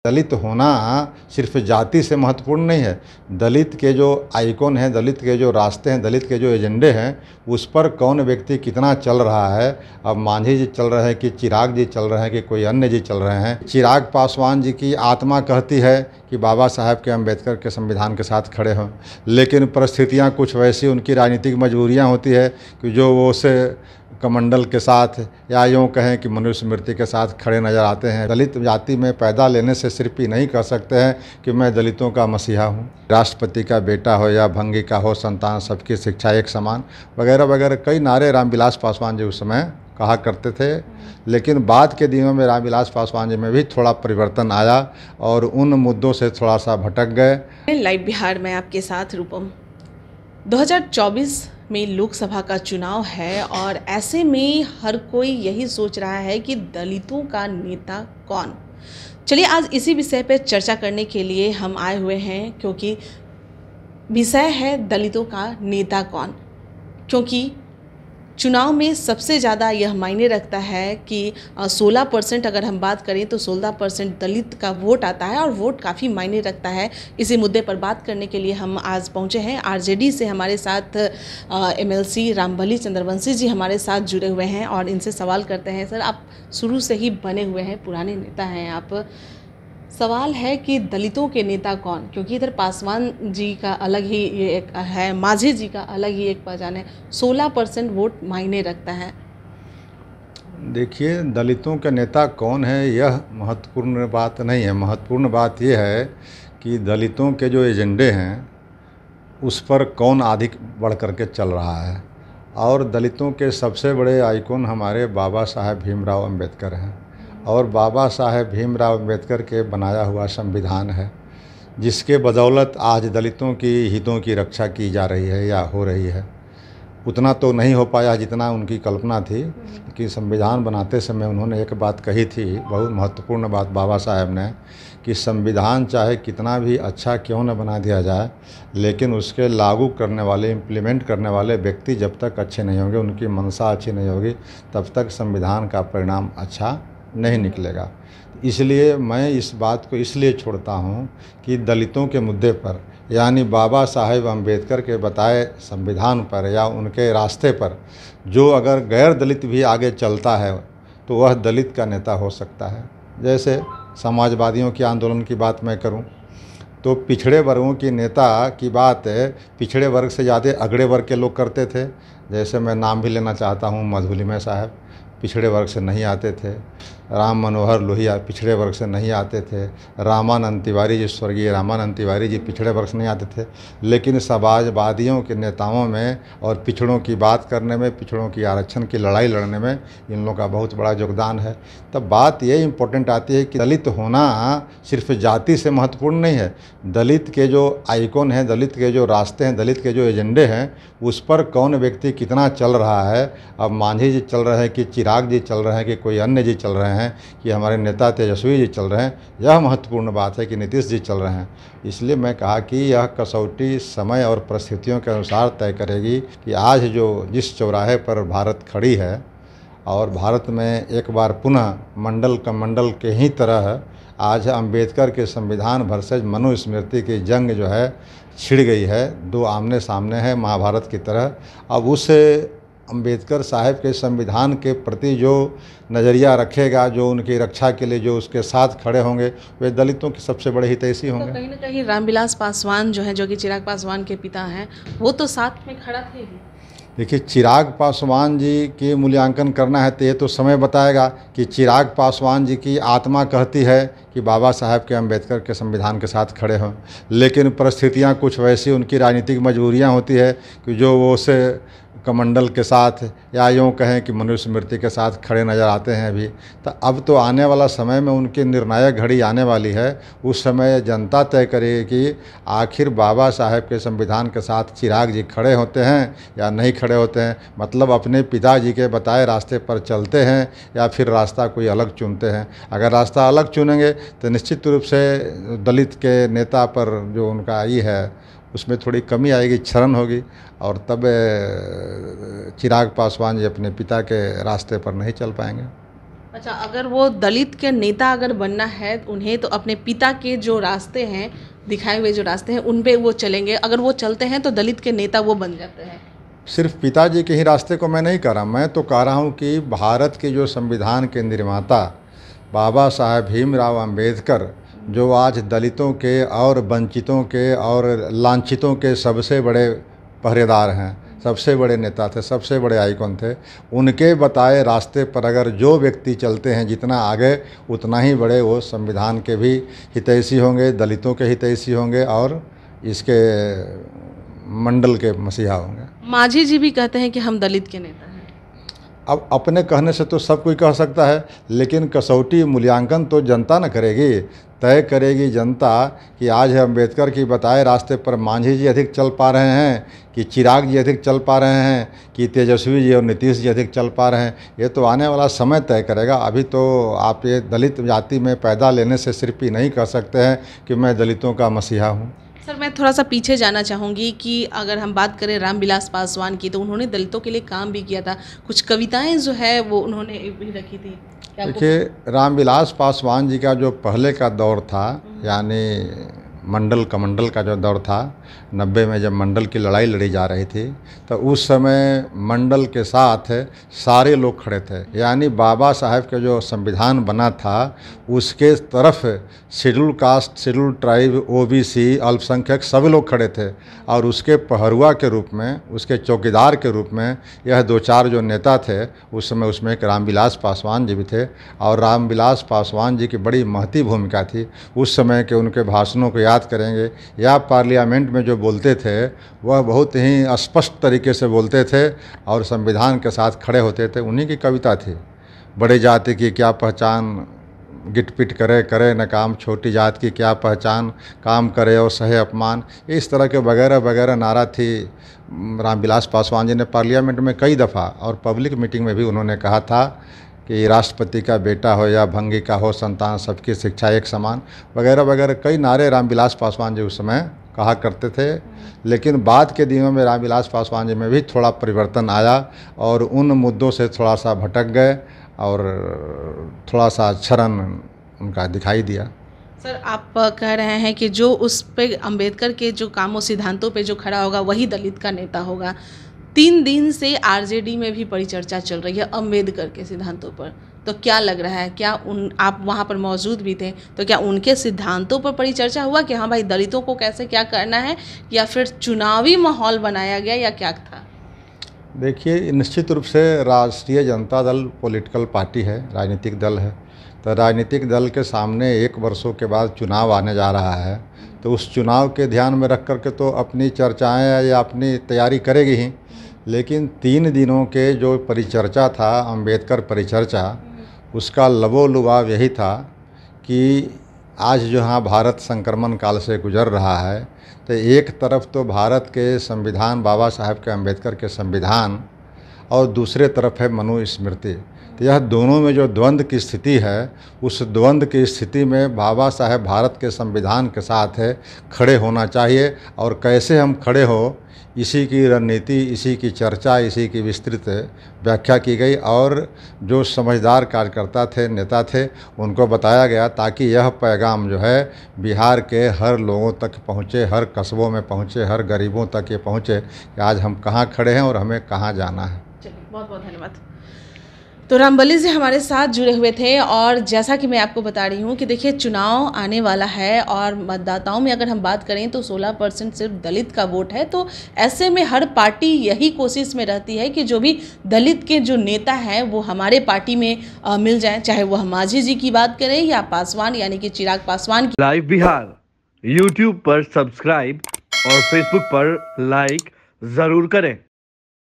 दलित होना सिर्फ जाति से महत्वपूर्ण नहीं है। दलित के जो आइकॉन हैं, दलित के जो रास्ते हैं, दलित के जो एजेंडे हैं, उस पर कौन व्यक्ति कितना चल रहा है। अब मांझी जी चल रहे हैं कि चिराग जी चल रहे हैं कि कोई अन्य जी चल रहे हैं। चिराग पासवान जी की आत्मा कहती है कि बाबा साहब के अम्बेडकर के संविधान के साथ खड़े हों, लेकिन परिस्थितियाँ कुछ वैसी, उनकी राजनीतिक मजबूरियाँ होती है कि जो वो उसे कमंडल के साथ या यूँ कहें कि मनुस्मृति के साथ खड़े नज़र आते हैं। दलित जाति में पैदा लेने से सिर्फ ही नहीं कह सकते हैं कि मैं दलितों का मसीहा हूँ। राष्ट्रपति का बेटा हो या भंगी का हो संतान, सबकी शिक्षा एक समान, वगैरह वगैरह कई नारे रामविलास पासवान जी उस समय कहा करते थे। लेकिन बाद के दिनों में रामविलास पासवान जी में भी थोड़ा परिवर्तन आया और उन मुद्दों से थोड़ा सा भटक गए। लाइव बिहार में आपके साथ रूपम। 2024 में लोकसभा का चुनाव है और ऐसे में हर कोई यही सोच रहा है कि दलितों का नेता कौन। चलिए आज इसी विषय पर चर्चा करने के लिए हम आए हुए हैं, क्योंकि विषय है दलितों का नेता कौन। क्योंकि चुनाव में सबसे ज़्यादा यह मायने रखता है कि 16% अगर हम बात करें तो 16% दलित का वोट आता है और वोट काफ़ी मायने रखता है। इसी मुद्दे पर बात करने के लिए हम आज पहुंचे हैं। आरजेडी से हमारे साथ एमएलसी रामबली चंद्रवंशी जी हमारे साथ जुड़े हुए हैं और इनसे सवाल करते हैं। सर, आप शुरू से ही बने हुए हैं, पुराने नेता हैं आप। सवाल है कि दलितों के नेता कौन, क्योंकि इधर पासवान जी का अलग ही ये एक है, मांझी जी का अलग ही एक पहचान है। 16% वोट मायने रखता है। देखिए, दलितों के नेता कौन है यह महत्वपूर्ण बात नहीं है। महत्वपूर्ण बात यह है कि दलितों के जो एजेंडे हैं उस पर कौन अधिक बढ़ कर के चल रहा है। और दलितों के सबसे बड़े आइकॉन हमारे बाबा साहेब भीमराव अम्बेडकर हैं और बाबा साहेब भीमराव अम्बेडकर के बनाया हुआ संविधान है, जिसके बदौलत आज दलितों की हितों की रक्षा की जा रही है या हो रही है। उतना तो नहीं हो पाया जितना उनकी कल्पना थी कि संविधान बनाते समय उन्होंने एक बात कही थी, बहुत महत्वपूर्ण बात बाबा साहेब ने, कि संविधान चाहे कितना भी अच्छा क्यों न बना दिया जाए, लेकिन उसके लागू करने वाले, इम्प्लीमेंट करने वाले व्यक्ति जब तक अच्छे नहीं होंगे, उनकी मंशा अच्छी नहीं होगी, तब तक संविधान का परिणाम अच्छा नहीं निकलेगा। इसलिए मैं इस बात को इसलिए छोड़ता हूँ कि दलितों के मुद्दे पर, यानी बाबा साहेब अम्बेडकर के बताए संविधान पर या उनके रास्ते पर जो अगर गैर दलित भी आगे चलता है तो वह दलित का नेता हो सकता है। जैसे समाजवादियों के आंदोलन की बात मैं करूं तो पिछड़े वर्गों की नेता की बात पिछड़े वर्ग से ज़्यादा अगड़े वर्ग के लोग करते थे। जैसे मैं नाम भी लेना चाहता हूं, मधुलिमा साहब पिछड़े वर्ग से नहीं आते थे, राम मनोहर लोहिया पिछड़े वर्ग से नहीं आते थे, रामानंद तिवारी जी, स्वर्गीय रामानंद तिवारी जी पिछड़े वर्ग से नहीं आते थे। लेकिन समाजवादियों के नेताओं में और पिछड़ों की बात करने में, पिछड़ों की आरक्षण की लड़ाई लड़ने में इन लोगों का बहुत बड़ा योगदान है। तब बात ये इम्पोर्टेंट आती है कि दलित होना सिर्फ जाति से महत्वपूर्ण नहीं है। दलित के जो आइकॉन हैं, दलित के जो रास्ते हैं, दलित के जो एजेंडे हैं, उस पर कौन व्यक्ति कितना चल रहा है। अब मांझी जी चल रहे हैं कि चिराग जी चल रहे हैं कि कोई अन्य जी चल रहे हैं, कि हमारे नेता तेजस्वी जी चल रहे हैं, यह महत्वपूर्ण बात है कि नीतीश जी चल रहे हैं। इसलिए मैं कहा कि यह कसौटी समय और परिस्थितियों के अनुसार तय करेगी कि आज जो जिस चौराहे पर भारत खड़ी है और भारत में एक बार पुनः मंडल कमंडल के ही तरह आज अम्बेडकर के संविधान वर्सेज मनुस्मृति की जंग जो है छिड़ गई है, दो आमने सामने है महाभारत की तरह। अब उस अम्बेडकर साहब के संविधान के प्रति जो नज़रिया रखेगा, जो उनकी रक्षा के लिए जो उसके साथ खड़े होंगे, वे दलितों के सबसे बड़े हितैषी होंगे। तो कहीं ना कहीं रामविलास पासवान जो है, जो कि चिराग पासवान के पिता हैं, वो तो साथ में खड़ा थे ही। देखिए, चिराग पासवान जी के मूल्यांकन करना है तो ये तो समय बताएगा कि चिराग पासवान जी की आत्मा कहती है कि बाबा साहब के अम्बेडकर के संविधान के साथ खड़े हों, लेकिन परिस्थितियाँ कुछ वैसी, उनकी राजनीतिक मजबूरियाँ होती है कि जो वो उसे कमंडल के साथ या यूँ कहें कि मनुस्मृति के साथ खड़े नज़र आते हैं अभी। तो अब तो आने वाला समय में उनकी निर्णायक घड़ी आने वाली है। उस समय जनता तय करेगी कि आखिर बाबा साहब के संविधान के साथ चिराग जी खड़े होते हैं या नहीं खड़े होते हैं, मतलब अपने पिताजी के बताए रास्ते पर चलते हैं या फिर रास्ता कोई अलग चुनते हैं। अगर रास्ता अलग चुनेंगे तो निश्चित रूप से दलित के नेता पर जो उनका ये है उसमें थोड़ी कमी आएगी, क्षरण होगी, और तब चिराग पासवान जी अपने पिता के रास्ते पर नहीं चल पाएंगे। अच्छा, अगर वो दलित के नेता अगर बनना है उन्हें, तो अपने पिता के जो रास्ते हैं, दिखाए हुए जो रास्ते हैं, उन पे वो चलेंगे। अगर वो चलते हैं तो दलित के नेता वो बन जाते हैं। सिर्फ पिताजी के ही रास्ते को मैं नहीं कह रहा, मैं तो कह रहा हूँ कि भारत के जो संविधान के निर्माता बाबा साहेब भीमराव अंबेडकर, जो आज दलितों के और वंचितों के और लांछितों के सबसे बड़े पहरेदार हैं, सबसे बड़े नेता थे, सबसे बड़े आइकॉन थे, उनके बताए रास्ते पर अगर जो व्यक्ति चलते हैं जितना आगे, उतना ही बड़े वो संविधान के भी हितैषी होंगे, दलितों के हितैषी होंगे और इसके मंडल के मसीहा होंगे। माझी जी भी कहते हैं कि हम दलित के नेता हैं। अब अपने कहने से तो सब कोई कह सकता है, लेकिन कसौटी मूल्यांकन तो जनता न करेगी, तय करेगी जनता कि आज अंबेडकर की बताए रास्ते पर मांझी जी अधिक चल पा रहे हैं कि चिराग जी अधिक चल पा रहे हैं कि तेजस्वी जी और नीतीश जी अधिक चल पा रहे हैं। ये तो आने वाला समय तय करेगा। अभी तो आप ये दलित जाति में पैदा लेने से सिर्फ ही नहीं कह सकते हैं कि मैं दलितों का मसीहा हूँ। सर, मैं थोड़ा सा पीछे जाना चाहूँगी कि अगर हम बात करें रामविलास पासवान की, तो उन्होंने दलितों के लिए काम भी किया था। कुछ कविताएं जो है वो उन्होंने भी रखी थी। देखिए, रामविलास पासवान जी का जो पहले का दौर था, यानी मंडल कमंडल का जो दौर था, 90 में जब मंडल की लड़ाई लड़ी जा रही थी, तो उस समय मंडल के साथ सारे लोग खड़े थे। यानी बाबा साहेब के जो संविधान बना था उसके तरफ schedule caste, schedule tribe, OBC, अल्पसंख्यक सभी लोग खड़े थे। और उसके पहरुआ के रूप में, उसके चौकीदार के रूप में यह 2-4 जो नेता थे उस समय, उसमें एक रामविलास पासवान जी भी थे। और रामविलास पासवान जी की बड़ी महती भूमिका थी उस समय के। उनके भाषणों को याद करेंगे या पार्लियामेंट में जो बोलते थे वह बहुत ही स्पष्ट तरीके से बोलते थे और संविधान के साथ खड़े होते थे। उन्हीं की कविता थी, बड़े जाति की क्या पहचान, गिट पिट करे करे न काम, छोटी जात की क्या पहचान, काम करे और सहे अपमान। इस तरह के वगैरह वगैरह नारा थी। रामविलास पासवान जी ने पार्लियामेंट में कई दफ़ा और पब्लिक मीटिंग में भी उन्होंने कहा था कि राष्ट्रपति का बेटा हो या भंगी का हो संतान, सबकी शिक्षा एक समान, वगैरह वगैरह कई नारे रामविलास पासवान जी उस समय कहा करते थे। लेकिन बाद के दिनों में रामविलास पासवान जी में भी थोड़ा परिवर्तन आया और उन मुद्दों से थोड़ा सा भटक गए और थोड़ा सा क्षरण उनका दिखाई दिया। सर, आप कह रहे हैं कि जो उस पे अंबेडकर के जो कामों सिद्धांतों पे जो खड़ा होगा वही दलित का नेता होगा। 3 दिन से आरजेडी में भी परिचर्चा चल रही है अंबेडकर के सिद्धांतों पर। तो क्या लग रहा है, क्या आप वहाँ पर मौजूद भी थे, तो क्या उनके सिद्धांतों पर परिचर्चा हुआ कि हाँ भाई दलितों को कैसे क्या करना है, या फिर चुनावी माहौल बनाया गया, या क्या था? देखिए, निश्चित रूप से राष्ट्रीय जनता दल पॉलिटिकल पार्टी है, राजनीतिक दल है। तो राजनीतिक दल के सामने 1 वर्षों के बाद चुनाव आने जा रहा है, तो उस चुनाव के ध्यान में रख कर के तो अपनी चर्चाएं या अपनी तैयारी करेगी ही। लेकिन 3 दिनों के जो परिचर्चा था, अंबेडकर परिचर्चा, उसका लबोलुबाव यही था कि आज जो हाँ भारत संक्रमण काल से गुजर रहा है, तो एक तरफ तो भारत के संविधान, बाबा साहेब के अंबेडकर के संविधान, और दूसरे तरफ है मनुस्मृति। तो यह दोनों में जो द्वंद्व की स्थिति है, उस द्वंद्व की स्थिति में बाबा साहेब भारत के संविधान के साथ खड़े होना चाहिए। और कैसे हम खड़े हो, इसी की रणनीति, इसी की चर्चा, इसी की विस्तृत व्याख्या की गई और जो समझदार कार्यकर्ता थे, नेता थे, उनको बताया गया ताकि यह पैगाम जो है बिहार के हर लोगों तक पहुँचे, हर कस्बों में पहुँचे, हर गरीबों तक ये पहुँचे कि आज हम कहाँ खड़े हैं और हमें कहाँ जाना है। चलिए, बहुत बहुत धन्यवाद। तो रामबली जी हमारे साथ जुड़े हुए थे। और जैसा कि मैं आपको बता रही हूँ कि देखिए, चुनाव आने वाला है और मतदाताओं में अगर हम बात करें तो 16% सिर्फ दलित का वोट है। तो ऐसे में हर पार्टी यही कोशिश में रहती है कि जो भी दलित के जो नेता हैं वो हमारे पार्टी में मिल जाएं, चाहे वो हम माझी जी की बात करें या पासवान यानी कि चिराग पासवान की। लाइव बिहार यूट्यूब पर सब्सक्राइब और फेसबुक पर लाइक ज़रूर करें।